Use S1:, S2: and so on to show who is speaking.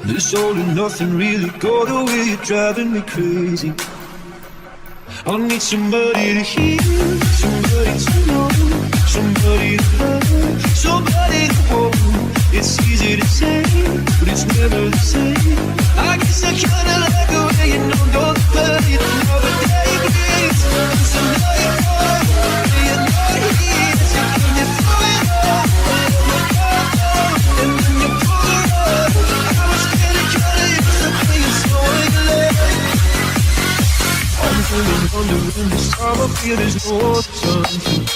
S1: This all and nothing really got away, you're driving me crazy. I need somebody to hear, somebody to know, somebody to love, somebody to hold. It's easy to say, but it's never the same. I guess I kinda like the way you know you're the play. Another day breaks, it's another call, and you're not here. So can you throw it all, and when you pull it up, I was getting kinda used to being so in love. I'm feeling under, and this time I feel there's no time to